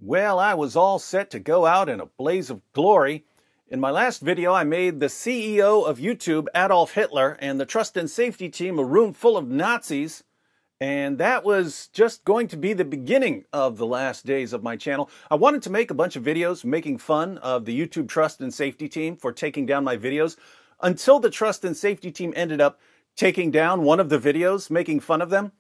Well, I was all set to go out in a blaze of glory. In my last video, I made the CEO of YouTube, Adolf Hitler, and the trust and safety team a room full of Nazis. And that was just going to be the beginning of the last days of my channel. I wanted to make a bunch of videos making fun of the YouTube trust and safety team for taking down my videos, until the trust and safety team ended up taking down one of the videos, making fun of them.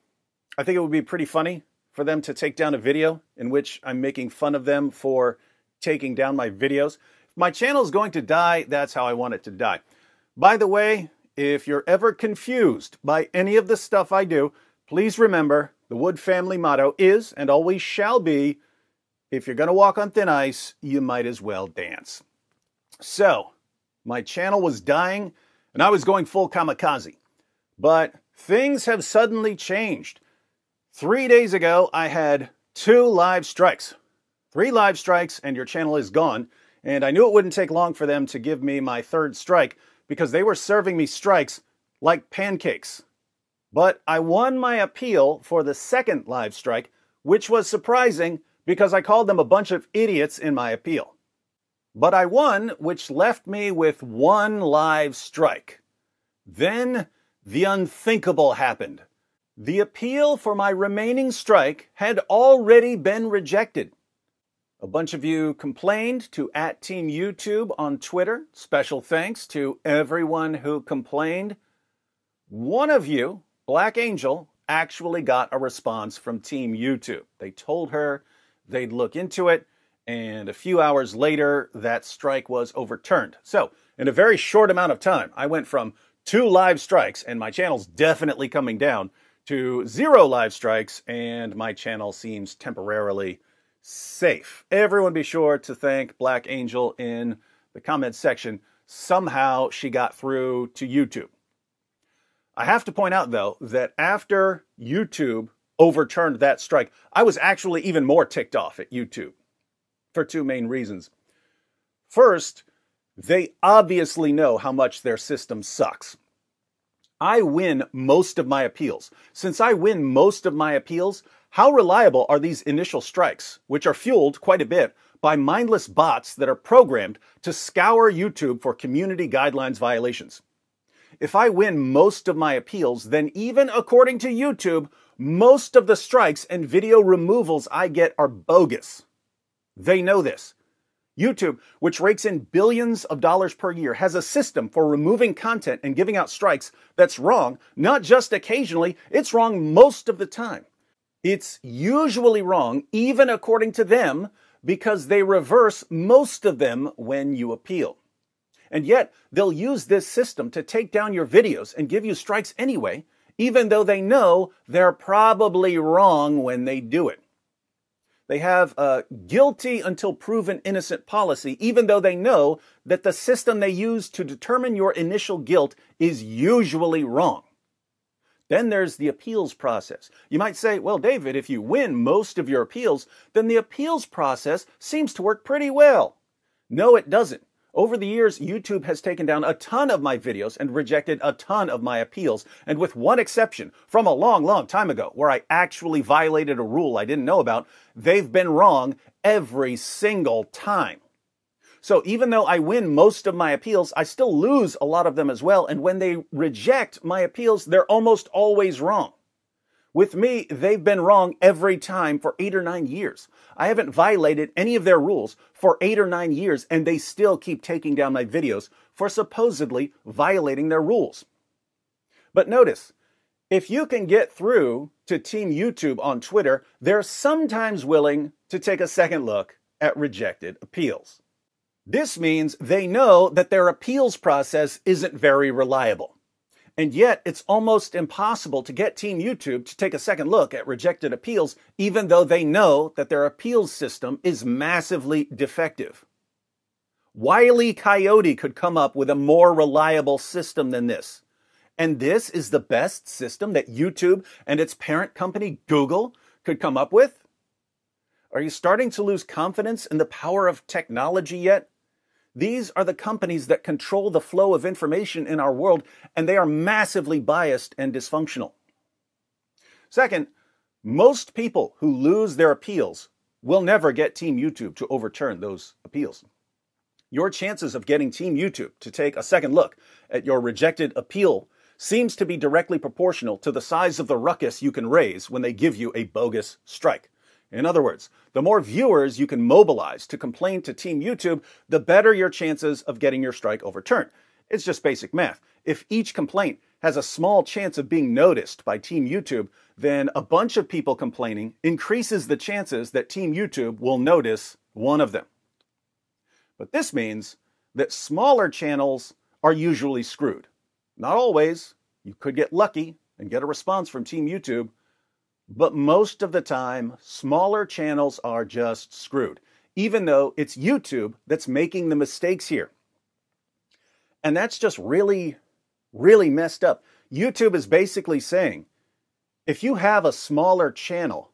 I think it would be pretty funny for them to take down a video in which I'm making fun of them for taking down my videos. If my channel is going to die, that's how I want it to die. By the way, if you're ever confused by any of the stuff I do, please remember the Wood family motto is and always shall be, if you're going to walk on thin ice, you might as well dance. So, my channel was dying and I was going full kamikaze. But things have suddenly changed. 3 days ago, I had 2 live strikes. 3 live strikes and your channel is gone. And I knew it wouldn't take long for them to give me my 3rd strike because they were serving me strikes like pancakes. But I won my appeal for the 2nd live strike, which was surprising because I called them a bunch of idiots in my appeal. But I won, which left me with 1 live strike. Then the unthinkable happened. The appeal for my remaining strike had already been rejected. A bunch of you complained to @TeamYouTube on Twitter. Special thanks to everyone who complained. One of you, Black Angel, actually got a response from Team YouTube. They told her they'd look into it, and a few hours later, that strike was overturned. So, in a very short amount of time, I went from 2 live strikes, and my channel's definitely coming down, to 0 live strikes, and my channel seems temporarily safe. Everyone be sure to thank Black Angel in the comments section. Somehow she got through to YouTube. I have to point out, though, that after YouTube overturned that strike, I was actually even more ticked off at YouTube for 2 main reasons. First, they obviously know how much their system sucks. I win most of my appeals. Since I win most of my appeals, how reliable are these initial strikes, which are fueled quite a bit by mindless bots that are programmed to scour YouTube for community guidelines violations? If I win most of my appeals, then even according to YouTube, most of the strikes and video removals I get are bogus. They know this. YouTube, which rakes in billions of dollars per year, has a system for removing content and giving out strikes that's wrong, not just occasionally, it's wrong most of the time. It's usually wrong, even according to them, because they reverse most of them when you appeal. And yet, they'll use this system to take down your videos and give you strikes anyway, even though they know they're probably wrong when they do it. They have a guilty until proven innocent policy, even though they know that the system they use to determine your initial guilt is usually wrong. Then there's the appeals process. You might say, well, David, if you win most of your appeals, then the appeals process seems to work pretty well. No, it doesn't. Over the years, YouTube has taken down a ton of my videos and rejected a ton of my appeals. And with one exception, from a long, long time ago, where I actually violated a rule I didn't know about, they've been wrong every single time. So even though I win most of my appeals, I still lose a lot of them as well. And when they reject my appeals, they're almost always wrong. With me, they've been wrong every time for 8 or 9 years. I haven't violated any of their rules for 8 or 9 years, and they still keep taking down my videos for supposedly violating their rules. But notice, if you can get through to Team YouTube on Twitter, they're sometimes willing to take a second look at rejected appeals. This means they know that their appeals process isn't very reliable. And yet, it's almost impossible to get Team YouTube to take a second look at rejected appeals, even though they know that their appeals system is massively defective. Wile E. Coyote could come up with a more reliable system than this. And this is the best system that YouTube and its parent company, Google, could come up with? Are you starting to lose confidence in the power of technology yet? These are the companies that control the flow of information in our world, and they are massively biased and dysfunctional. Second, most people who lose their appeals will never get Team YouTube to overturn those appeals. Your chances of getting Team YouTube to take a second look at your rejected appeal seems to be directly proportional to the size of the ruckus you can raise when they give you a bogus strike. In other words, the more viewers you can mobilize to complain to Team YouTube, the better your chances of getting your strike overturned. It's just basic math. If each complaint has a small chance of being noticed by Team YouTube, then a bunch of people complaining increases the chances that Team YouTube will notice one of them. But this means that smaller channels are usually screwed. Not always. You could get lucky and get a response from Team YouTube, but most of the time, smaller channels are just screwed, even though it's YouTube that's making the mistakes here. And that's just really, really messed up. YouTube is basically saying, if you have a smaller channel,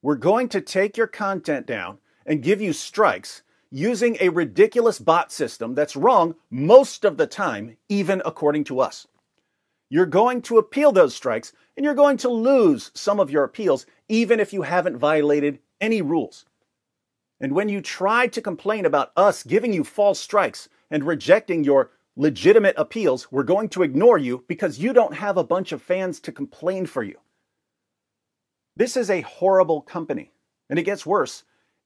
we're going to take your content down and give you strikes using a ridiculous bot system that's wrong most of the time, even according to us. You're going to appeal those strikes, and you're going to lose some of your appeals, even if you haven't violated any rules. And when you try to complain about us giving you false strikes and rejecting your legitimate appeals, we're going to ignore you because you don't have a bunch of fans to complain for you. This is a horrible company, and it gets worse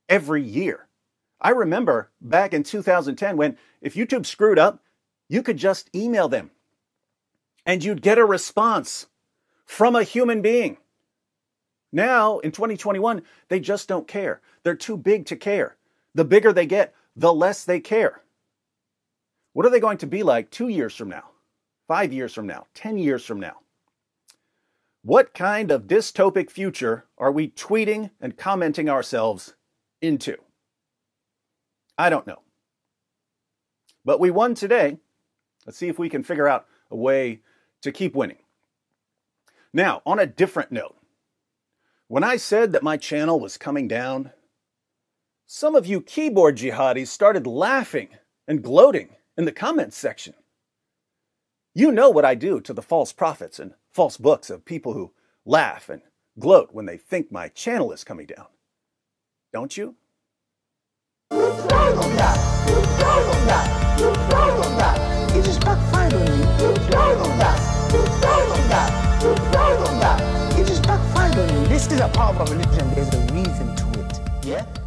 every year. I remember back in 2010 when if YouTube screwed up, you could just email them and you'd get a response from a human being. Now, in 2021, they just don't care. They're too big to care. The bigger they get, the less they care. What are they going to be like 2 years from now, 5 years from now, 10 years from now? What kind of dystopic future are we tweeting and commenting ourselves into? I don't know. But we won today. Let's see if we can figure out a way to keep winning. Now, on a different note, when I said that my channel was coming down, some of you keyboard jihadis started laughing and gloating in the comments section. You know what I do to the false prophets and false books of people who laugh and gloat when they think my channel is coming down. Don't you? You proud of that. You proud of that. You proud of that. It just backfired on me. You proud of that. You proud of that. You proud of that. It just backfired on me. This is a part of a religion. There's a reason to it. Yeah?